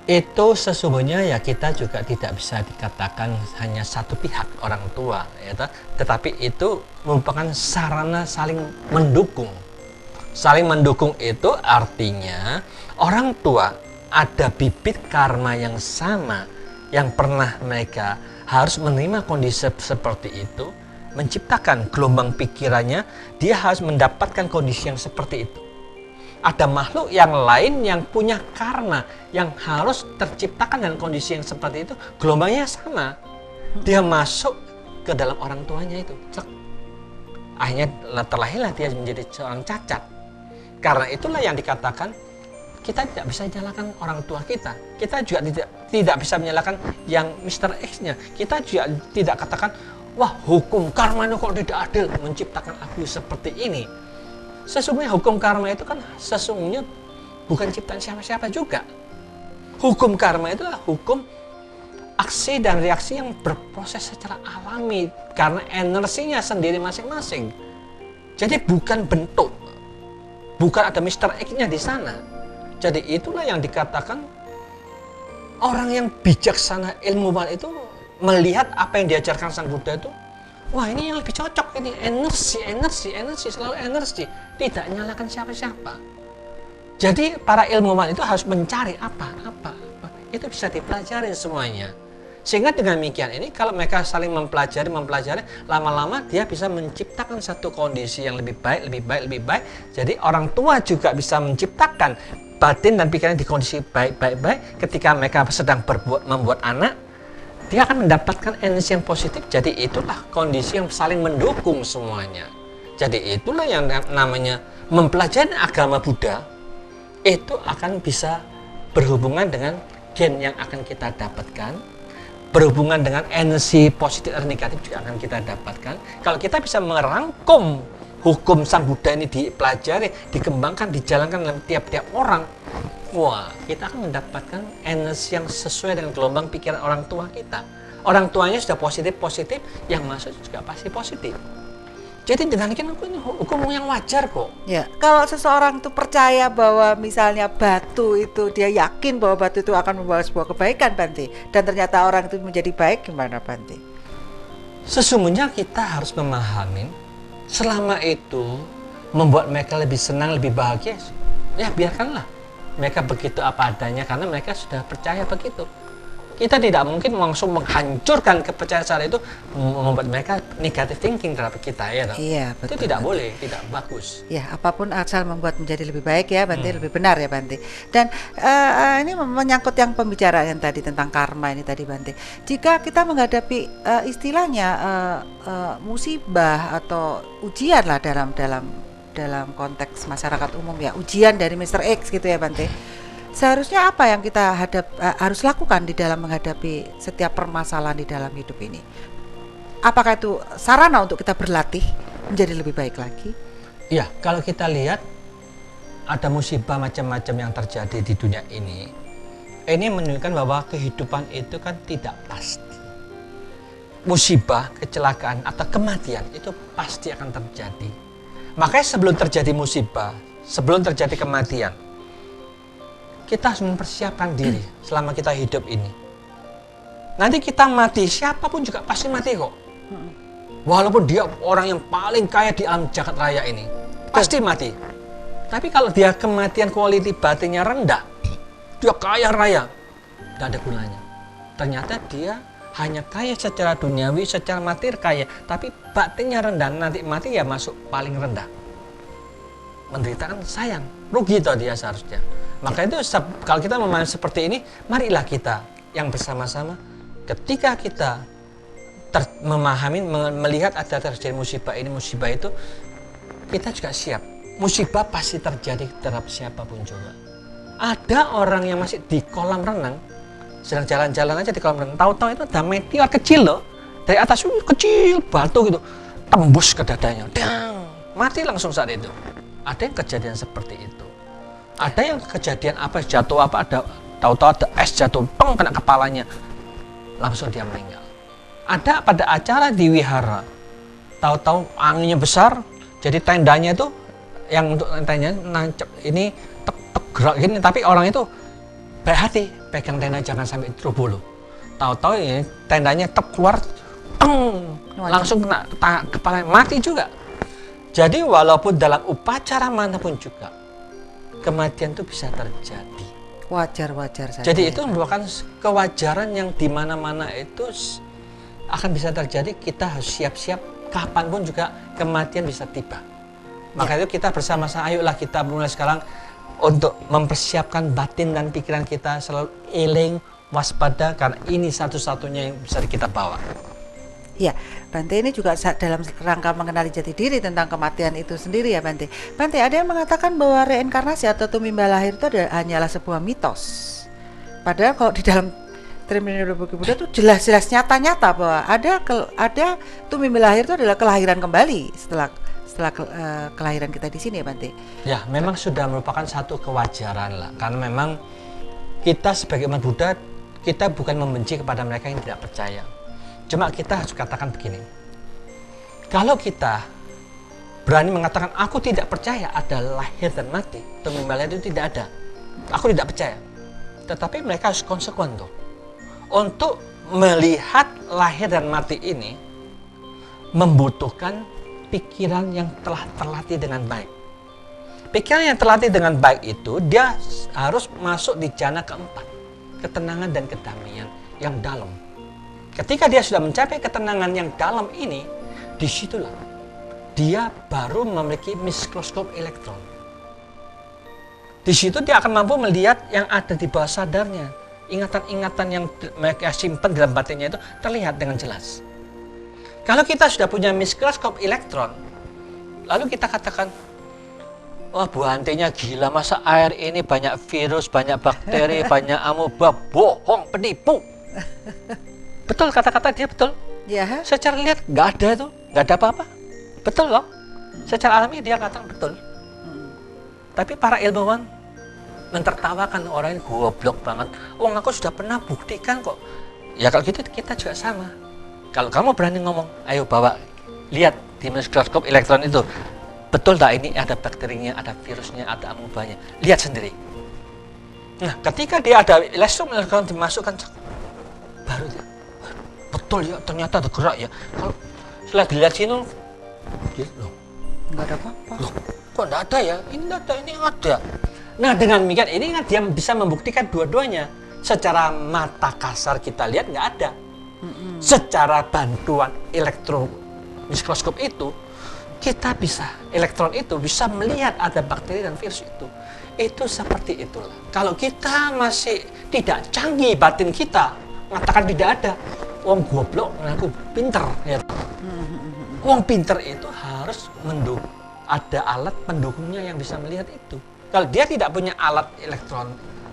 Itu sesungguhnya ya kita juga tidak bisa dikatakan hanya satu pihak orang tua, ya, tetapi itu merupakan sarana saling mendukung. Saling mendukung itu artinya orang tua ada bibit karma yang sama yang pernah mereka harus menerima kondisi seperti itu, menciptakan gelombang pikirannya, dia harus mendapatkan kondisi yang seperti itu. Ada makhluk yang lain yang punya karma yang harus terciptakan dengan kondisi yang seperti itu, gelombangnya sama. Dia masuk ke dalam orang tuanya itu. Akhirnya terlahirlah dia menjadi seorang cacat. Karena itulah yang dikatakan kita tidak bisa menyalahkan orang tua kita. Kita juga tidak bisa menyalahkan yang Mr. X-nya. Kita juga tidak katakan, wah hukum karma itu kok tidak adil menciptakan aku seperti ini. Sesungguhnya hukum karma itu kan sesungguhnya bukan ciptaan siapa-siapa juga. Hukum karma itulah hukum aksi dan reaksi yang berproses secara alami karena energinya sendiri masing-masing. Jadi bukan bentuk, bukan ada Mr. X-nya di sana. Jadi itulah yang dikatakan orang yang bijaksana ilmuwan itu melihat apa yang diajarkan Sang Buddha itu, wah ini yang lebih cocok, ini energi, selalu energi. Tidak nyalakan siapa-siapa. Jadi para ilmuwan itu harus mencari apa. Itu bisa dipelajari semuanya. Sehingga dengan demikian ini kalau mereka saling mempelajari, lama-lama dia bisa menciptakan satu kondisi yang lebih baik. Jadi orang tua juga bisa menciptakan batin dan pikiran di kondisi baik. Ketika mereka sedang membuat anak, dia akan mendapatkan energi yang positif. Jadi itulah kondisi yang saling mendukung semuanya. Jadi itulah yang namanya mempelajari agama Buddha, itu akan bisa berhubungan dengan gen yang akan kita dapatkan, berhubungan dengan energi positif dan negatif juga akan kita dapatkan. Kalau kita bisa merangkum hukum Sang Buddha ini dipelajari, dikembangkan, dijalankan dalam tiap-tiap orang, wah, kita akan mendapatkan energi yang sesuai dengan gelombang pikiran orang tua kita. Orang tuanya sudah positif, yang masuk juga pasti positif. Jadi dengan ini hukum yang wajar kok. Ya, kalau seseorang itu percaya bahwa misalnya batu itu, dia yakin bahwa batu itu akan membawa sebuah kebaikan Bante, dan ternyata orang itu menjadi baik, gimana Bante? Sesungguhnya kita harus memahami selama itu membuat mereka lebih senang, lebih bahagia, ya biarkanlah mereka begitu apa adanya karena mereka sudah percaya begitu. Kita tidak mungkin langsung menghancurkan kepercayaan saat itu, membuat mereka negative thinking terhadap kita, ya. Iya, betul. Itu tidak boleh, tidak bagus. Ya, apapun asal membuat menjadi lebih baik ya Bante, lebih benar ya Bante. Dan ini menyangkut yang pembicaraan yang tadi tentang karma ini tadi Bante. Jika kita menghadapi istilahnya musibah atau ujian lah dalam konteks masyarakat umum ya, ujian dari Mr. X gitu ya Bante. Seharusnya apa yang kita harus lakukan di dalam menghadapi setiap permasalahan di dalam hidup ini? Apakah itu sarana untuk kita berlatih menjadi lebih baik lagi? Ya, kalau kita lihat ada musibah macam-macam yang terjadi di dunia ini menunjukkan bahwa kehidupan itu kan tidak pasti. Musibah, kecelakaan atau kematian itu pasti akan terjadi. Makanya sebelum terjadi musibah, sebelum terjadi kematian, kita harus mempersiapkan diri selama kita hidup ini. Nanti kita mati, siapapun juga pasti mati kok. Walaupun dia orang yang paling kaya di alam jagat raya ini, pasti mati. Tapi kalau dia kematian quality batinnya rendah, dia kaya raya, tidak ada gunanya. Ternyata dia hanya kaya secara duniawi, secara materi kaya, tapi batinnya rendah, nanti mati ya masuk paling rendah. Menderita kan sayang, rugi toh dia seharusnya. Maka itu kalau kita memahami seperti ini, marilah kita yang bersama-sama ketika kita memahami, melihat ada terjadi musibah itu, kita juga siap. musibah pasti terjadi terhadap siapapun juga. Ada orang yang masih di kolam renang, sedang jalan-jalan aja di kolam renang, tahu-tahu itu ada meteor kecil loh, dari atas kecil batu gitu, tembus ke dadanya, dang, mati langsung saat itu. Ada yang kejadian seperti itu. Ada yang kejadian apa, jatuh apa, ada tahu-tahu ada es jatuh, peng, kena kepalanya, langsung dia meninggal. Ada pada acara di wihara, tahu-tahu anginnya besar, jadi tendanya itu, yang untuk tendanya nancep ini gerak gini, tapi orang itu baik hati, pegang tenda jangan sampai rubuh loh. Tahu-tahu ini tendanya keluar, peng, langsung kena kepala, mati juga. Jadi walaupun dalam upacara manapun juga, kematian itu bisa terjadi. Wajar saja. Jadi itu merupakan kewajaran yang di mana-mana itu akan bisa terjadi. Kita harus siap-siap, kapanpun juga kematian bisa tiba. Maka itu kita bersama-sama, ayolah kita mulai sekarang untuk mempersiapkan batin dan pikiran kita selalu eling, waspada, karena ini satu-satunya yang bisa kita bawa. Ya, Bante, ini juga dalam rangka mengenali jati diri tentang kematian itu sendiri ya Bante. Bante, ada yang mengatakan bahwa reinkarnasi atau tumimba lahir itu hanyalah sebuah mitos. Padahal kalau di dalam terminologi Buddha itu jelas-jelas nyata-nyata bahwa ada tumimba lahir itu adalah kelahiran kembali setelah kelahiran kita di sini ya Bante. Ya, memang sudah merupakan satu kewajaran lah. Karena memang kita sebagai umat Buddha, kita bukan membenci kepada mereka yang tidak percaya. Cuma kita harus katakan begini, kalau kita berani mengatakan aku tidak percaya ada lahir dan mati, tumimba lahir itu tidak ada, aku tidak percaya. Tetapi mereka harus konsekuen tuh. Untuk melihat lahir dan mati ini membutuhkan pikiran yang telah terlatih dengan baik. Pikiran yang terlatih dengan baik itu dia harus masuk di jana keempat, ketenangan dan kedamaian yang dalam. Ketika dia sudah mencapai ketenangan yang dalam ini, disitulah dia baru memiliki mikroskop elektron. Di situ dia akan mampu melihat yang ada di bawah sadarnya. Ingatan-ingatan yang mereka simpan dalam batinnya itu terlihat dengan jelas. Kalau kita sudah punya mikroskop elektron, lalu kita katakan, wah Bu Hantinya gila, masa air ini banyak virus, banyak bakteri, banyak amoeba, bohong, penipu. Betul kata-kata dia, betul. Ya. Secara lihat nggak ada itu, nggak ada apa-apa. Betul loh. Secara alami dia katakan betul. Tapi para ilmuwan mentertawakan orang ini goblok banget. Wong aku sudah pernah buktikan kok. Ya kalau gitu kita juga sama. Kalau kamu berani ngomong, ayo bawa, lihat di mikroskop elektron itu. Betul tak ini ada bakterinya, ada virusnya, ada amebanya. Lihat sendiri. Nah, ketika dia ada elektron dimasukkan, baru dia, betul ya, ternyata ada gerak ya. Kalau setelah dilihat sini, loh, nggak ada apa-apa. Loh, kok nggak ada ya? Ini ada, ini ada. Nah, dengan demikian ini kan dia bisa membuktikan dua-duanya. Secara mata kasar kita lihat nggak ada. Secara bantuan mikroskop itu, kita bisa, elektron itu bisa melihat ada bakteri dan virus itu. Itu seperti itulah. Kalau kita masih tidak canggih batin kita, mengatakan tidak ada, wong goblok ngaku pinter ya. Wong pinter itu harus ada alat pendukungnya yang bisa melihat itu. Kalau dia tidak punya alat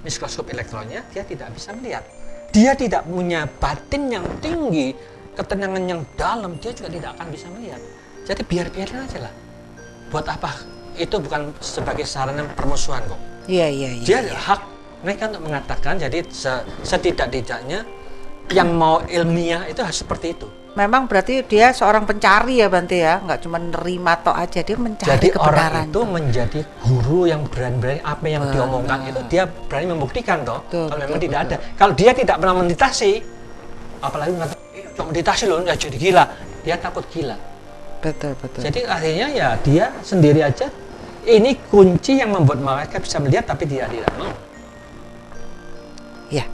mikroskop elektronnya, dia tidak bisa melihat. Dia tidak punya batin yang tinggi, ketenangan yang dalam, dia juga tidak akan bisa melihat. Jadi biarin aja lah. Buat apa? Itu bukan sebagai sarana permusuhan kok. Iya. Dia hak mereka untuk mengatakan, jadi setidak-tidaknya yang mau ilmiah itu harus seperti itu. Memang berarti dia seorang pencari ya Bante ya, nggak cuma nerima tok aja, dia mencari jadi kebenaran. Orang itu menjadi guru yang berani apa yang diomongkan itu dia berani membuktikan toh. Kalau memang tidak ada. Kalau dia tidak pernah meditasi, apalagi mengatakan meditasi loh, ya jadi gila. Dia takut gila. Betul. Jadi akhirnya ya dia sendiri aja. Ini kunci yang membuat mereka bisa melihat tapi dia tidak mau. Ya.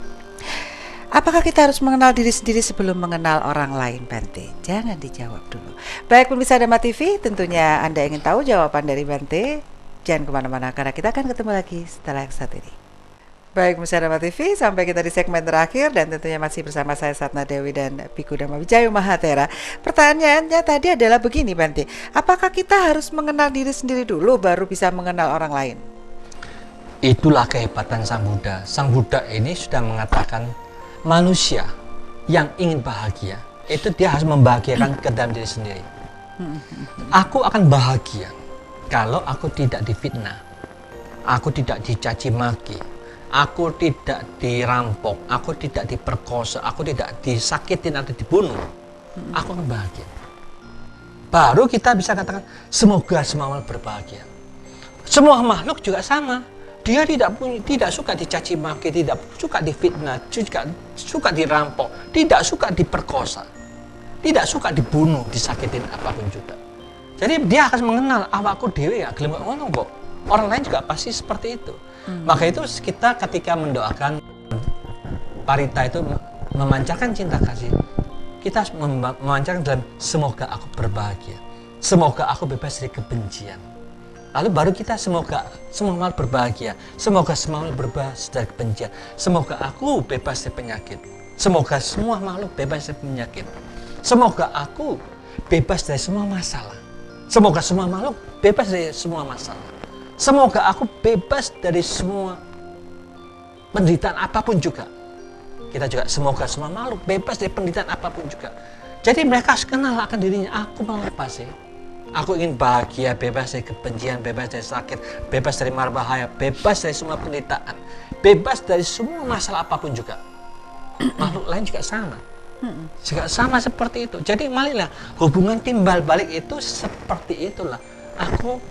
Apakah kita harus mengenal diri sendiri sebelum mengenal orang lain, Bante? Jangan dijawab dulu. Baik pemirsa Dhamma TV, tentunya Anda ingin tahu jawaban dari Bante? Jangan kemana-mana karena kita akan ketemu lagi setelah yang satu ini. Baik, Musyawarah TV, sampai kita di segmen terakhir dan tentunya masih bersama saya Satna Dewi dan Biku Dhamma Wijaya Mahatera. Pertanyaannya tadi adalah begini, Bante. Apakah kita harus mengenal diri sendiri dulu baru bisa mengenal orang lain? Itulah kehebatan Sang Buddha. Sang Buddha ini sudah mengatakan manusia yang ingin bahagia, itu dia harus membahagiakan ke dalam diri sendiri. Aku akan bahagia kalau aku tidak difitnah, aku tidak dicaci maki, aku tidak dirampok, aku tidak diperkosa, aku tidak disakitin atau dibunuh. Aku akan bahagia. Baru kita bisa katakan semoga semua makhluk berbahagia. Semua makhluk juga sama. Dia tidak suka dicaci maki, tidak suka difitnah, tidak suka dirampok, tidak suka diperkosa, tidak suka dibunuh, disakitin apapun juga. Jadi dia akan mengenal awakku dewe ya, gelem ngono kok. Orang lain juga pasti seperti itu. Maka itu kita ketika mendoakan parita itu memancarkan cinta kasih, kita memancarkan dalam semoga aku berbahagia, semoga aku bebas dari kebencian. Lalu baru kita semoga semua makhluk berbahagia, semoga semua makhluk bebas dari kebencian, semoga aku bebas dari penyakit, semoga semua makhluk bebas dari penyakit, semoga aku bebas dari semua masalah, semoga semua makhluk bebas dari semua masalah. Semoga aku bebas dari semua penderitaan apapun juga. Kita juga semoga semua makhluk bebas dari penderitaan apapun juga. Jadi mereka harus kenal akan dirinya. Aku mau apa sih? Aku ingin bahagia, bebas dari kebencian, bebas dari sakit, bebas dari mara bahaya, bebas dari semua penderitaan, bebas dari semua masalah apapun juga. Makhluk lain juga sama. Juga sama seperti itu. Jadi marilah hubungan timbal balik itu seperti itulah. Aku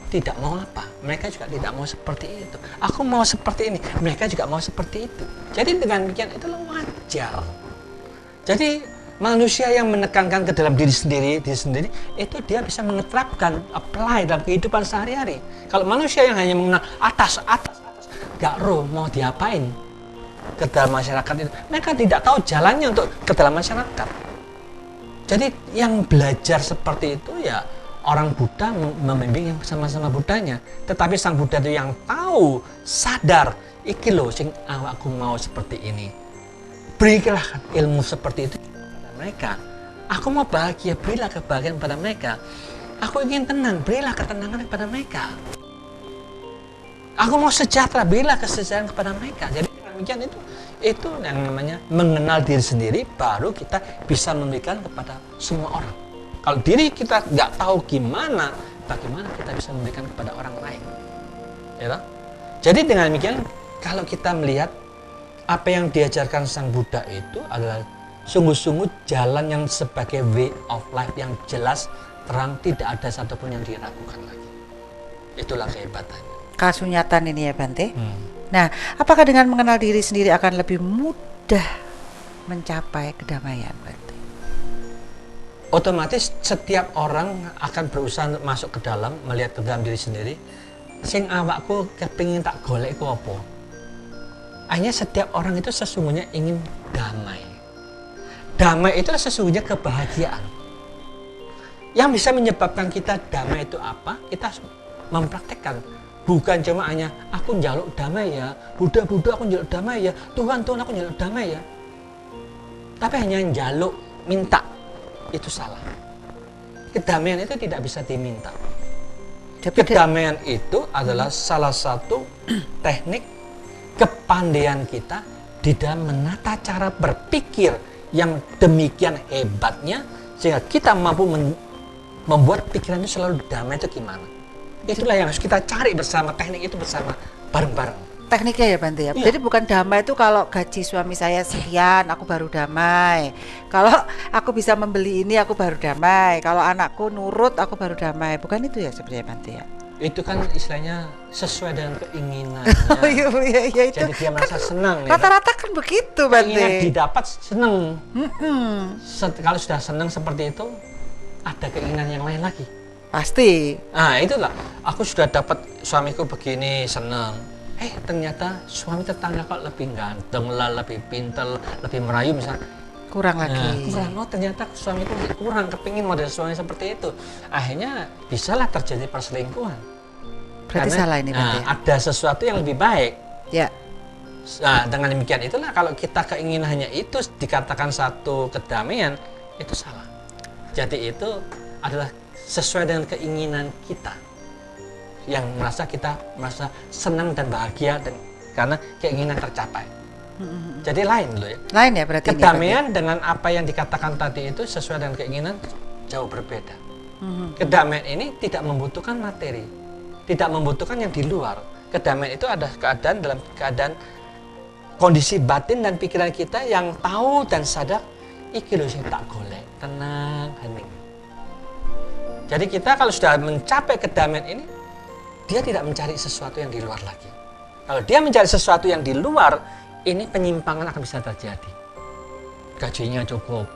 tidak mau apa, mereka juga tidak mau seperti itu. Aku mau seperti ini, mereka juga mau seperti itu. Jadi dengan demikian itulah wajar. Jadi manusia yang menekankan ke dalam diri sendiri itu dia bisa menerapkan, apply dalam kehidupan sehari-hari. Kalau manusia yang hanya mengenal atas, gak roh mau diapain ke dalam masyarakat itu, mereka tidak tahu jalannya untuk ke dalam masyarakat. Jadi yang belajar seperti itu ya orang Buddha membimbing yang sama-sama Buddhanya. Tetapi Sang Buddha itu yang tahu, sadar, iki lho sing awakku mau seperti ini. Berilah ilmu seperti itu kepada mereka. Aku mau bahagia, berilah kebahagiaan kepada mereka. Aku ingin tenang, berilah ketenangan kepada mereka. Aku mau sejahtera, berilah kesejahteraan kepada mereka. Jadi demikian itu yang namanya mengenal diri sendiri, baru kita bisa memberikan kepada semua orang. Kalau diri kita nggak tahu bagaimana kita bisa memberikan kepada orang lain. Ya, jadi dengan demikian, kalau kita melihat apa yang diajarkan Sang Buddha itu adalah sungguh-sungguh jalan yang sebagai way of life yang jelas, terang, tidak ada satupun yang diragukan lagi. Itulah kehebatannya. Kasunyatan ini ya, Bante. Nah, apakah dengan mengenal diri sendiri akan lebih mudah mencapai kedamaian, Bante? Otomatis setiap orang akan berusaha untuk masuk ke dalam, melihat ke dalam diri sendiri. Sing awakku kepingin tak golek ku apa? Hanya setiap orang itu sesungguhnya ingin damai. Damai itu sesungguhnya kebahagiaan. Yang bisa menyebabkan kita damai itu apa? Kita harus mempraktekkan. Bukan cuma hanya aku njaluk damai ya, Buddha aku njaluk damai ya, Tuhan aku njaluk damai ya. Tapi hanya njaluk, minta. Itu salah. Kedamaian itu tidak bisa diminta. Kedamaian itu adalah salah satu teknik kepandaian kita di dalam menata cara berpikir yang demikian hebatnya sehingga kita mampu membuat pikiran itu selalu damai. Itu gimana? Itulah yang harus kita cari bersama, teknik itu bersama, bareng-bareng. Tekniknya ya, Bante ya. Iya. Jadi bukan damai itu kalau gaji suami saya sekian aku baru damai. Kalau aku bisa membeli ini aku baru damai. Kalau anakku nurut aku baru damai. Bukan itu ya sebenarnya, Bante ya. Itu kan istilahnya sesuai dengan keinginannya. Oh iya itu. Jadi dia merasa senang. Rata-rata kan begitu, Keinginan Bante. didapat senang. Kalau sudah senang seperti itu, ada keinginan yang lain lagi. Pasti. Nah itulah, aku sudah dapat suamiku begini, senang. Ternyata suami tetangga kok lebih ganteng lah, lebih pintar, lebih merayu misalnya. Kurang lagi. Kurang, ternyata suamiku kurang, kepingin model suami seperti itu. Akhirnya bisalah terjadi perselingkuhan. Berarti Karena, salah ini, Bante. Ada sesuatu yang lebih baik. Ya. Nah, dengan demikian itulah kalau kita keinginannya itu dikatakan satu kedamaian, itu salah. Jadi itu adalah sesuai dengan keinginan kita, yang kita merasa senang dan bahagia karena keinginan tercapai. Jadi lain loh ya. Lain ya berarti. Kedamaian dengan apa yang dikatakan tadi itu sesuai dengan keinginan jauh berbeda. Kedamaian ini tidak membutuhkan materi, tidak membutuhkan yang di luar. Kedamaian itu ada dalam keadaan kondisi batin dan pikiran kita yang tahu dan sadar iki lho sing tak golek, tenang, hening. Jadi kita kalau sudah mencapai kedamaian ini, dia tidak mencari sesuatu yang di luar lagi. Kalau dia mencari sesuatu yang di luar, ini penyimpangan akan bisa terjadi. Gajinya cukup.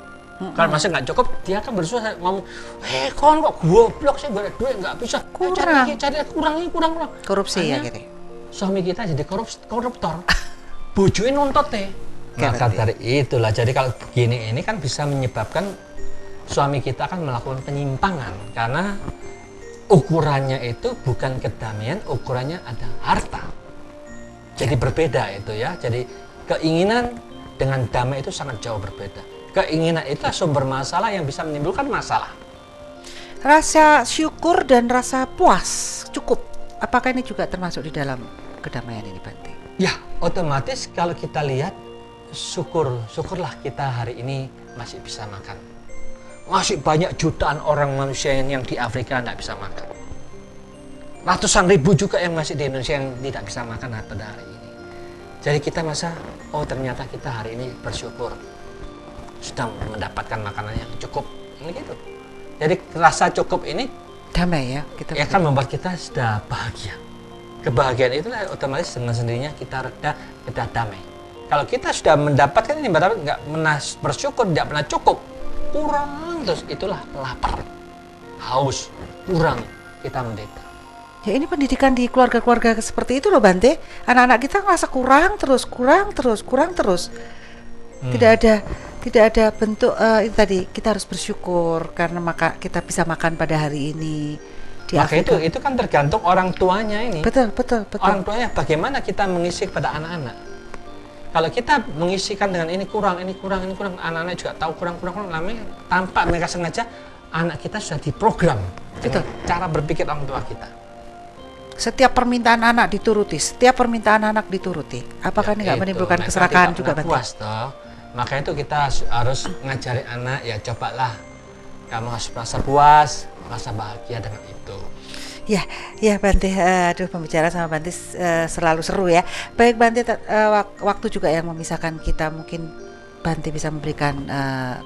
Kalau masih nggak cukup, dia akan berusaha ngomong, kon kok goblok sih, gak ada duit, nggak bisa. Kurang. Cari kurang. Korupsi ya gitu. Suami kita jadi koruptor. Bojoin nuntut teh. Maka dari itulah, jadi kalau begini ini kan bisa menyebabkan suami kita akan melakukan penyimpangan karena ukurannya itu bukan kedamaian, ukurannya ada harta. Jadi berbeda itu ya. Jadi keinginan dengan damai itu sangat jauh berbeda. Keinginan itu sumber masalah yang bisa menimbulkan masalah. Rasa syukur dan rasa puas cukup. Apakah ini juga termasuk di dalam kedamaian ini, Bante? Ya, otomatis kalau kita lihat syukurlah kita hari ini masih bisa makan. Masih banyak jutaan orang manusia yang di Afrika tidak bisa makan. Ratusan ribu juga yang masih di Indonesia yang tidak bisa makan pada hari ini. Jadi kita ternyata kita hari ini bersyukur sudah mendapatkan makanan yang cukup. Ini gitu. Jadi rasa cukup ini damai ya, kita akan membuat kita sudah bahagia. Kebahagiaan itu otomatis dengan sendirinya kita reda, kita damai. Kalau kita sudah mendapatkan ini, nggak pernah bersyukur, tidak pernah cukup, kurang terus, itulah lapar, haus, kurang, kita menderita. Ya ini pendidikan di keluarga-keluarga seperti itu loh, Bante. Anak-anak kita ngerasa kurang terus. Tidak ada bentuk itu tadi, kita harus bersyukur karena kita bisa makan pada hari ini. Maka itu kan tergantung orang tuanya ini. Betul. Orang tuanya bagaimana kita mengisi kepada anak-anak. Kalau kita mengisikan dengan ini kurang, anak-anak juga tahu kurang, namanya tanpa mereka sengaja, anak kita sudah diprogram dengan cara berpikir orang tua kita. Setiap permintaan anak dituruti, apakah ini nggak menimbulkan keserakahan juga, Bante? Puas toh. Maka itu kita harus ngajari anak, ya cobalah kamu harus merasa puas, merasa bahagia dengan itu. Ya Bante, pembicara sama Bante selalu seru ya. Baik Bante, waktu juga yang memisahkan kita, mungkin Bante bisa memberikan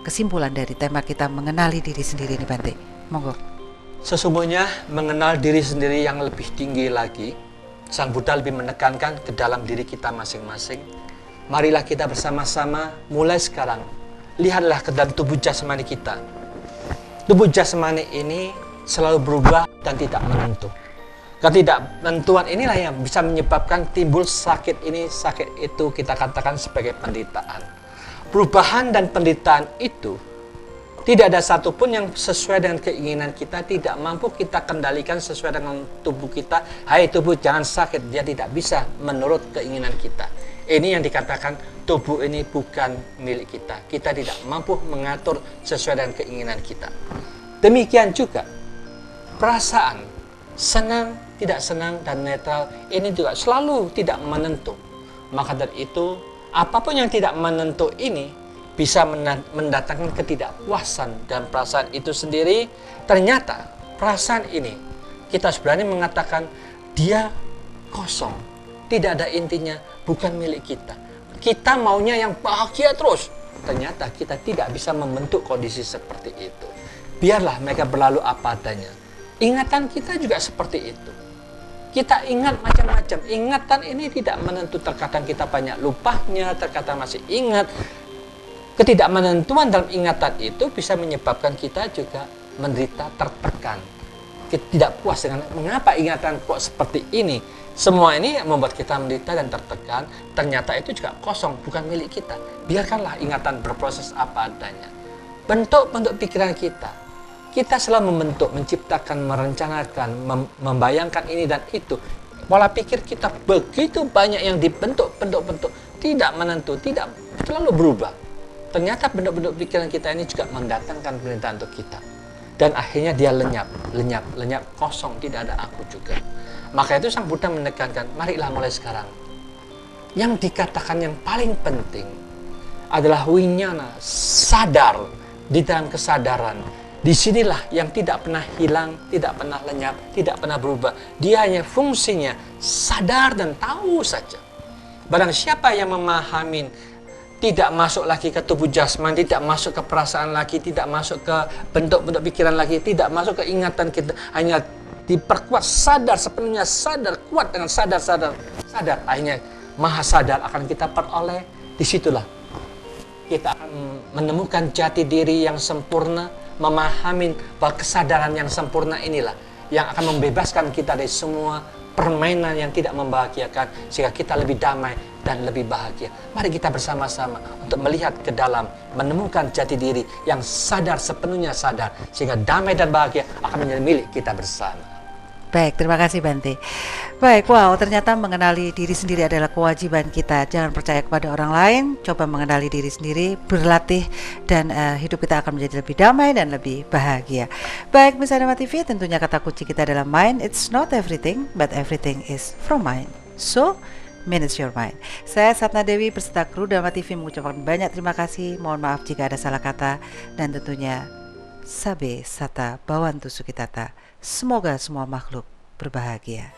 kesimpulan dari tema kita mengenali diri sendiri ini, Bante. Monggo. Sesungguhnya mengenal diri sendiri yang lebih tinggi lagi, Sang Buddha lebih menekankan ke dalam diri kita masing-masing. Marilah kita bersama-sama mulai sekarang, lihatlah ke dalam tubuh jasmani kita. Tubuh jasmani ini selalu berubah dan tidak menentu. Ketidakmenentuan inilah yang bisa menyebabkan timbul sakit ini, sakit itu, kita katakan sebagai penderitaan. Perubahan dan penderitaan itu tidak ada satupun yang sesuai dengan keinginan kita, tidak mampu kita kendalikan sesuai dengan tubuh kita. Hai tubuh, jangan sakit, dia tidak bisa menurut keinginan kita. Ini yang dikatakan tubuh ini bukan milik kita. Kita tidak mampu mengatur sesuai dengan keinginan kita. Demikian juga perasaan senang, tidak senang, dan netral ini juga selalu tidak menentu. Maka dari itu, apapun yang tidak menentu ini bisa mendatangkan ketidakpuasan, dan perasaan itu sendiri ternyata perasaan ini kita sebenarnya mengatakan dia kosong, tidak ada intinya, bukan milik kita. Kita maunya yang bahagia terus. Ternyata kita tidak bisa membentuk kondisi seperti itu. Biarlah mereka berlalu apa adanya. Ingatan kita juga seperti itu. Kita ingat macam-macam. Ingatan ini tidak menentu. Terkadang kita banyak lupanya, terkadang masih ingat. Ketidakmenentuan dalam ingatan itu bisa menyebabkan kita juga menderita, tertekan. Tidak puas dengan mengapa ingatan kok seperti ini. Semua ini membuat kita menderita dan tertekan. Ternyata itu juga kosong, bukan milik kita. Biarkanlah ingatan berproses apa adanya. Bentuk-bentuk pikiran kita. Kita selalu membentuk, menciptakan, merencanakan, membayangkan ini dan itu. Pola pikir kita begitu banyak yang dibentuk, tidak menentu, tidak selalu berubah. Ternyata bentuk-bentuk pikiran kita ini juga mendatangkan perintah untuk kita. Dan akhirnya dia lenyap, kosong, tidak ada aku juga. Maka itu Sang Buddha menekankan, marilah mulai sekarang. Yang dikatakan yang paling penting adalah winyana, sadar di dalam kesadaran. Disinilah yang tidak pernah hilang, tidak pernah lenyap, tidak pernah berubah. Dia hanya fungsinya sadar dan tahu saja. Barang siapa yang memahami, tidak masuk lagi ke tubuh jasmani, tidak masuk ke perasaan lagi, tidak masuk ke bentuk-bentuk pikiran lagi, tidak masuk ke ingatan kita, hanya diperkuat sadar sepenuhnya, sadar kuat dengan sadar. Akhirnya maha sadar akan kita peroleh. Disitulah kita akan menemukan jati diri yang sempurna, memahami bahwa kesadaran yang sempurna inilah yang akan membebaskan kita dari semua permainan yang tidak membahagiakan, sehingga kita lebih damai dan lebih bahagia. Mari kita bersama-sama untuk melihat ke dalam, menemukan jati diri yang sadar, sepenuhnya sadar, sehingga damai dan bahagia akan menjadi milik kita bersama. Baik, terima kasih Bante. Baik, wow, ternyata mengenali diri sendiri adalah kewajiban kita. Jangan percaya kepada orang lain, coba mengenali diri sendiri, berlatih, dan hidup kita akan menjadi lebih damai dan lebih bahagia. Baik, Misa Dhamma TV, tentunya kata kunci kita adalah mind. It's not everything, but everything is from mind. So, manage your mind. Saya Satna Dewi beserta kru Dhamma TV mengucapkan banyak terima kasih. Mohon maaf jika ada salah kata, dan tentunya Sabe Sata Bawantu Sukitata. Semoga semua makhluk berbahagia.